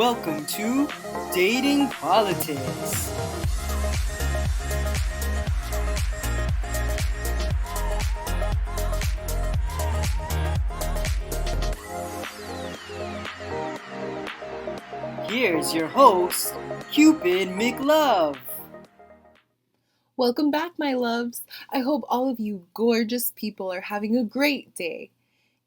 welcome to Dating Politics. Here's your host, Cupid McLove. Welcome back, my loves. I hope all of you gorgeous people are having a great day.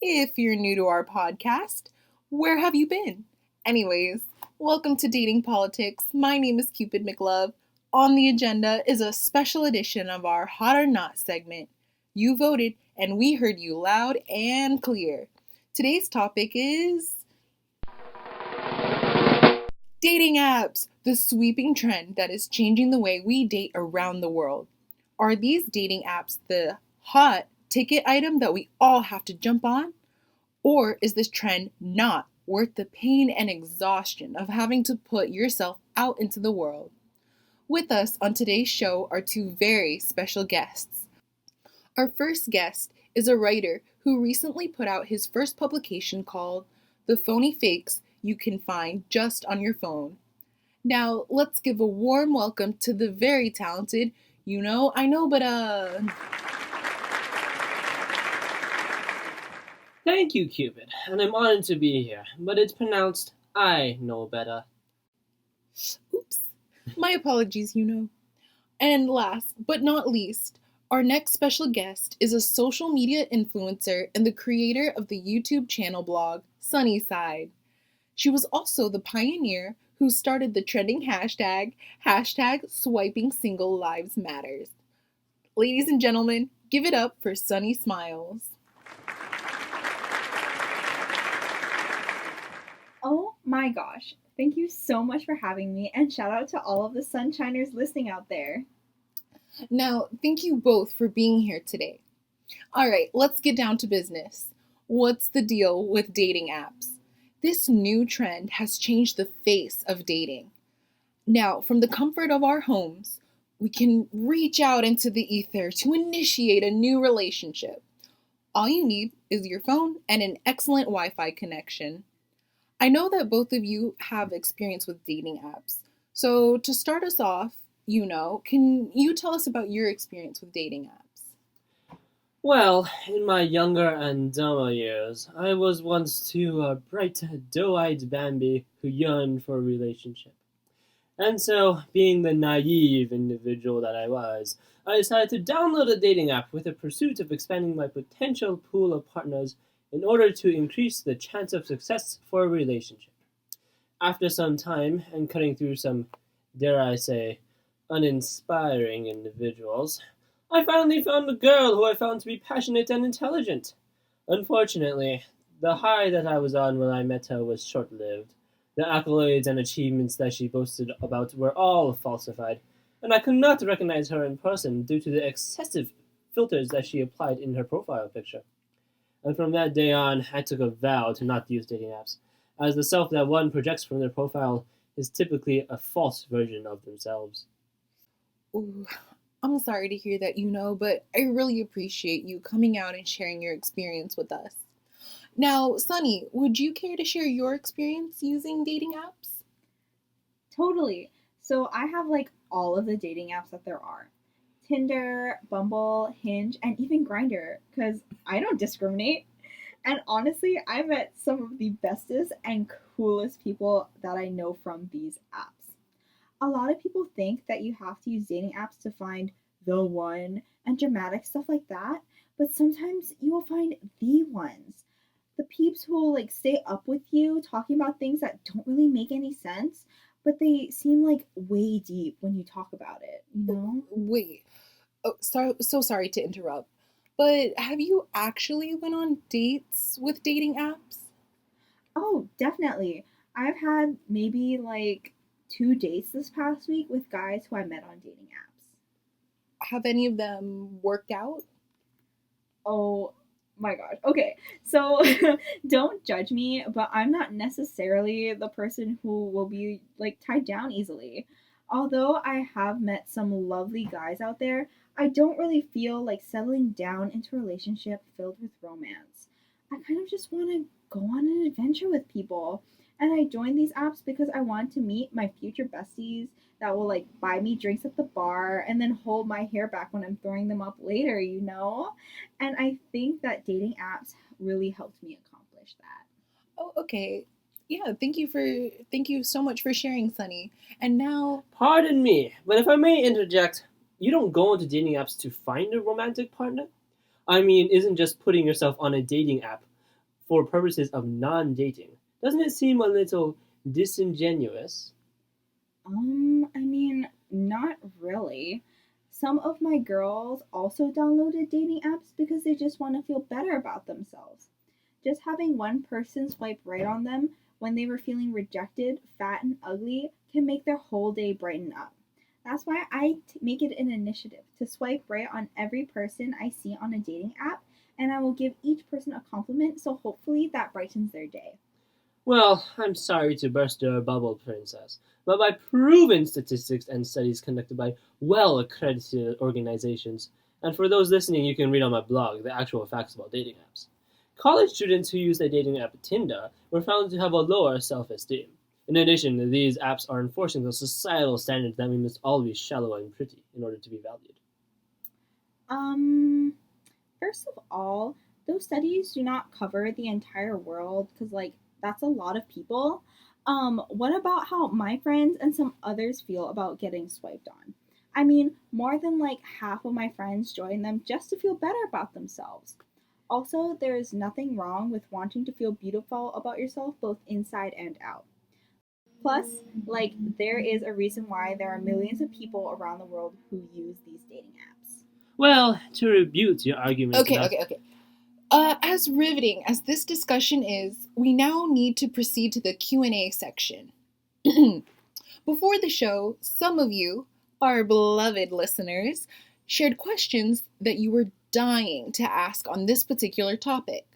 If you're new to our podcast, where have you been? Anyways, welcome to Dating Politics. My name is Cupid McLove. On the agenda is a special edition of our Hot or Not segment. You voted, and we heard you loud and clear. Today's topic is dating apps, the sweeping trend that is changing the way we date around the world. Are these dating apps the hot ticket item that we all have to jump on? Or is this trend not worth the pain and exhaustion of having to put yourself out into the world? With us on today's show are two very special guests. Our first guest is a writer who recently put out his first publication called The Phony Fakes You Can Find Just on Your Phone. Now, let's give a warm welcome to the very talented, Thank you, Cupid, and I'm honored to be here, but it's pronounced I know better. Oops. My apologies, And last but not least, our next special guest is a social media influencer and the creator of the YouTube channel blog Sunnyside. She was also the pioneer who started the trending hashtag Swiping Single Lives Matters. Ladies and gentlemen, give it up for Sunny Smiles. Oh my gosh, thank you so much for having me, and shout out to all of the Sunshiners listening out there. Now, thank you both for being here today. All right, let's get down to business. What's the deal with dating apps? This new trend has changed the face of dating. Now, from the comfort of our homes, we can reach out into the ether to initiate a new relationship. All you need is your phone and an excellent Wi-Fi connection. I know that both of you have experience with dating apps. So to start us off, can you tell us about your experience with dating apps? Well, in my younger and dumber years, I was once too a bright, doe-eyed Bambi who yearned for a relationship. And so, being the naive individual that I was, I decided to download a dating app with the pursuit of expanding my potential pool of partners in order to increase the chance of success for a relationship. After some time and cutting through some, dare I say, uninspiring individuals, I finally found a girl who I found to be passionate and intelligent. Unfortunately, the high that I was on when I met her was short-lived. The accolades and achievements that she boasted about were all falsified, and I could not recognize her in person due to the excessive filters that she applied in her profile picture. And from that day on, I took a vow to not use dating apps, as the self that one projects from their profile is typically a false version of themselves. Ooh, I'm sorry to hear that, but I really appreciate you coming out and sharing your experience with us. Now, Sunny, would you care to share your experience using dating apps? Totally. So I have all of the dating apps that there are. Tinder, Bumble, Hinge, and even Grindr, because I don't discriminate. And honestly, I met some of the bestest and coolest people that I know from these apps. A lot of people think that you have to use dating apps to find the one and dramatic stuff like that, but sometimes you will find the ones. The peeps who will stay up with you talking about things that don't really make any sense, but they seem way deep when you talk about it. Wait, so sorry to interrupt, but have you actually went on dates with dating apps? Oh, definitely. I've had maybe 2 dates this past week with guys who I met on dating apps. Have any of them worked out? Oh my gosh. Okay, so don't judge me, but I'm not necessarily the person who will be tied down easily. Although I have met some lovely guys out there, I don't really feel like settling down into a relationship filled with romance. I kind of just want to go on an adventure with people. And I joined these apps because I wanted to meet my future besties that will like buy me drinks at the bar and then hold my hair back when I'm throwing them up later. And I think that dating apps really helped me accomplish that. Oh, okay. Yeah, thank you so much for sharing, Sunny. And now, Pardon me, but if I may interject, you don't go into dating apps to find a romantic partner? I mean, isn't just putting yourself on a dating app for purposes of non dating? Doesn't it seem a little disingenuous? I mean, not really. Some of my girls also downloaded dating apps because they just want to feel better about themselves. Just having one person swipe right on them when they were feeling rejected, fat, and ugly can make their whole day brighten up. That's why make it an initiative to swipe right on every person I see on a dating app, and I will give each person a compliment so hopefully that brightens their day. Well, I'm sorry to burst your bubble, Princess, but by proven statistics and studies conducted by well accredited organizations, and for those listening, you can read on my blog the actual facts about dating apps. College students who use the dating app Tinder were found to have a lower self esteem. In addition, these apps are enforcing the societal standard that we must all be shallow and pretty in order to be valued. Um, First of all, those studies do not cover the entire world because, like, that's a lot of people. What about how my friends and some others feel about getting swiped on? I mean, more than like half of my friends join them just to feel better about themselves. Also, there is nothing wrong with wanting to feel beautiful about yourself both inside and out. Plus, like, there is a reason why there are millions of people around the world who use these dating apps. Well, to rebut your argument, okay. As riveting as this discussion is, we now need to proceed to the Q&A section. Before the show, some of you, our beloved listeners, shared questions that you were dying to ask on this particular topic.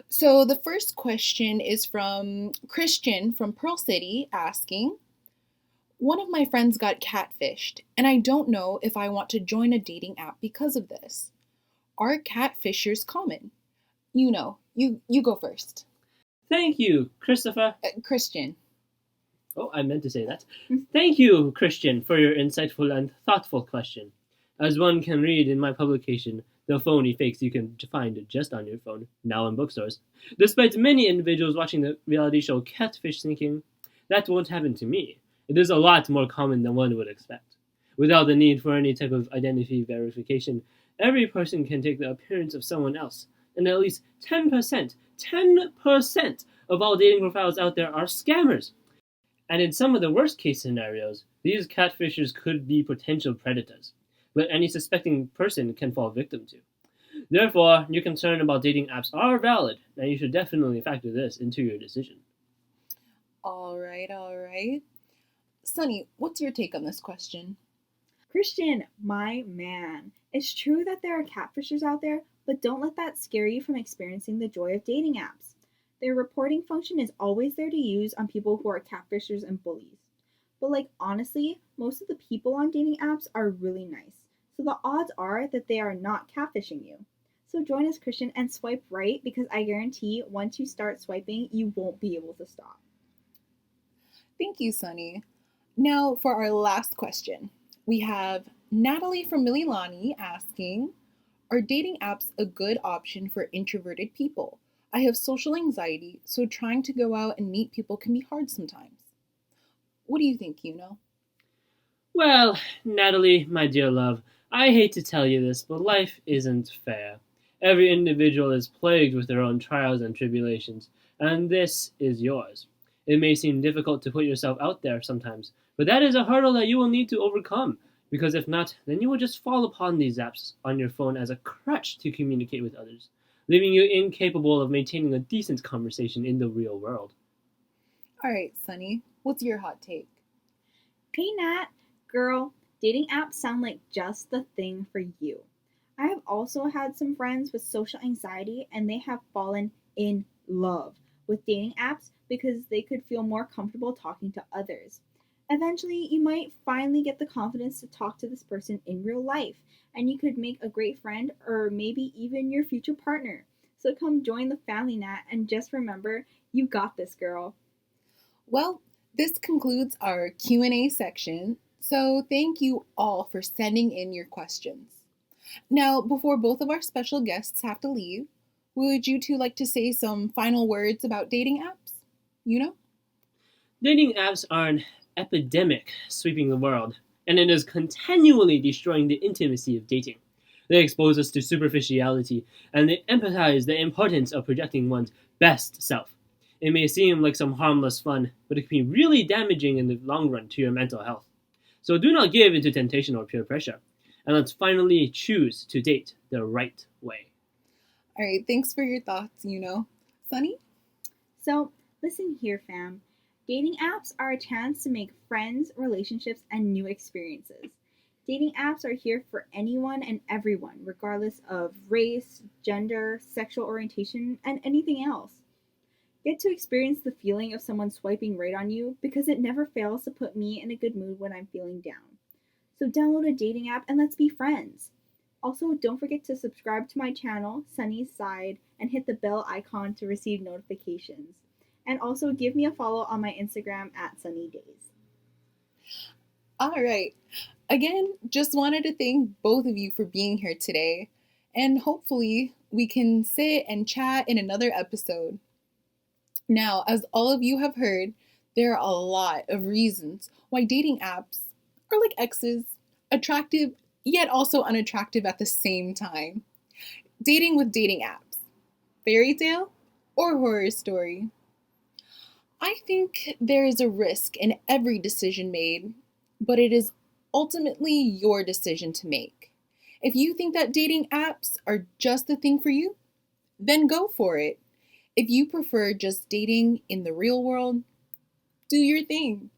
So the first question is from Christian from Pearl City asking, one of my friends got catfished, and I don't know if I want to join a dating app because of this. Are catfishers common? You go first. thank you, Christopher. Christian. Oh, I meant to say that. Thank you, Christian, for your insightful and thoughtful question. As one can read in my publication, The Phony Fakes You Can Find Just on Your Phone, now in bookstores, despite many individuals watching the reality show Catfish thinking, that won't happen to me, it is a lot more common than one would expect. Without the need for any type of identity verification, every person can take the appearance of someone else, and at least 10% of all dating profiles out there are scammers. And in some of the worst case scenarios, these catfishers could be potential predators, but any suspecting person can fall victim to. Therefore, your concern about dating apps are valid, and you should definitely factor this into your decision. All right. Sunny, what's your take on this question? Christian, my man. It's true that there are catfishers out there, but don't let that scare you from experiencing the joy of dating apps. Their reporting function is always there to use on people who are catfishers and bullies. But, like, honestly, most of the people on dating apps are really nice. So the odds are that they are not catfishing you. So join us, Christian, and swipe right because I guarantee once you start swiping, you won't be able to stop. Thank you, Sunny. Now for our last question. We have Natalie from Mililani asking, are dating apps a good option for introverted people? I have social anxiety, so trying to go out and meet people can be hard sometimes. What do you think, Well, Natalie, my dear love, I hate to tell you this, but life isn't fair. Every individual is plagued with their own trials and tribulations, and this is yours. It may seem difficult to put yourself out there sometimes, but that is a hurdle that you will need to overcome, because if not, then you will just fall upon these apps on your phone as a crutch to communicate with others, leaving you incapable of maintaining a decent conversation in the real world. All right, Sunny, what's your hot take? Hey Nat, girl, dating apps sound like just the thing for you. I have also had some friends with social anxiety and they have fallen in love with dating apps because they could feel more comfortable talking to others. Eventually, you might finally get the confidence to talk to this person in real life, and you could make a great friend or maybe even your future partner. So come join the family, Nat, and just remember, you got this, girl. Well, this concludes our Q&A section. So thank you all for sending in your questions. Now, before both of our special guests have to leave, would you two like to say some final words about dating apps? You know? Dating apps are an epidemic sweeping the world, and it is continually destroying the intimacy of dating. They expose us to superficiality, and they emphasize the importance of projecting one's best self. It may seem like some harmless fun, but it can be really damaging in the long run to your mental health. So do not give into temptation or peer pressure, and let's finally choose to date the right way. All right, thanks for your thoughts, Sunny? So, listen here, fam. Dating apps are a chance to make friends, relationships, and new experiences. Dating apps are here for anyone and everyone, regardless of race, gender, sexual orientation, and anything else. Get to experience the feeling of someone swiping right on you because it never fails to put me in a good mood when I'm feeling down. So download a dating app and let's be friends. Also, don't forget to subscribe to my channel, Sunny's Side, and hit the bell icon to receive notifications. And also give me a follow on my Instagram at sunnydays. All right. Again, just wanted to thank both of you for being here today. And hopefully, we can sit and chat in another episode. Now, as all of you have heard, there are a lot of reasons why dating apps are like exes, attractive yet also unattractive at the same time. Dating with dating apps, fairy tale or horror story? I think there is a risk in every decision made, but it is ultimately your decision to make. If you think that dating apps are just the thing for you, then go for it. If you prefer just dating in the real world, do your thing.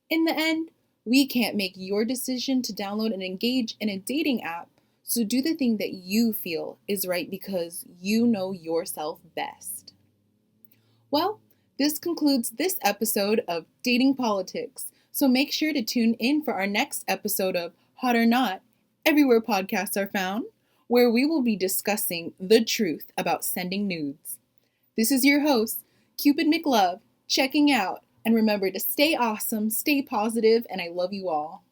In the end, we can't make your decision to download and engage in a dating app, so do the thing that you feel is right because you know yourself best. Well, this concludes this episode of Dating Politics, so make sure to tune in for our next episode of Hot or Not, everywhere podcasts are found, where we will be discussing the truth about sending nudes. This is your host, Cupid McLove, checking out, and remember to stay awesome, stay positive, and I love you all.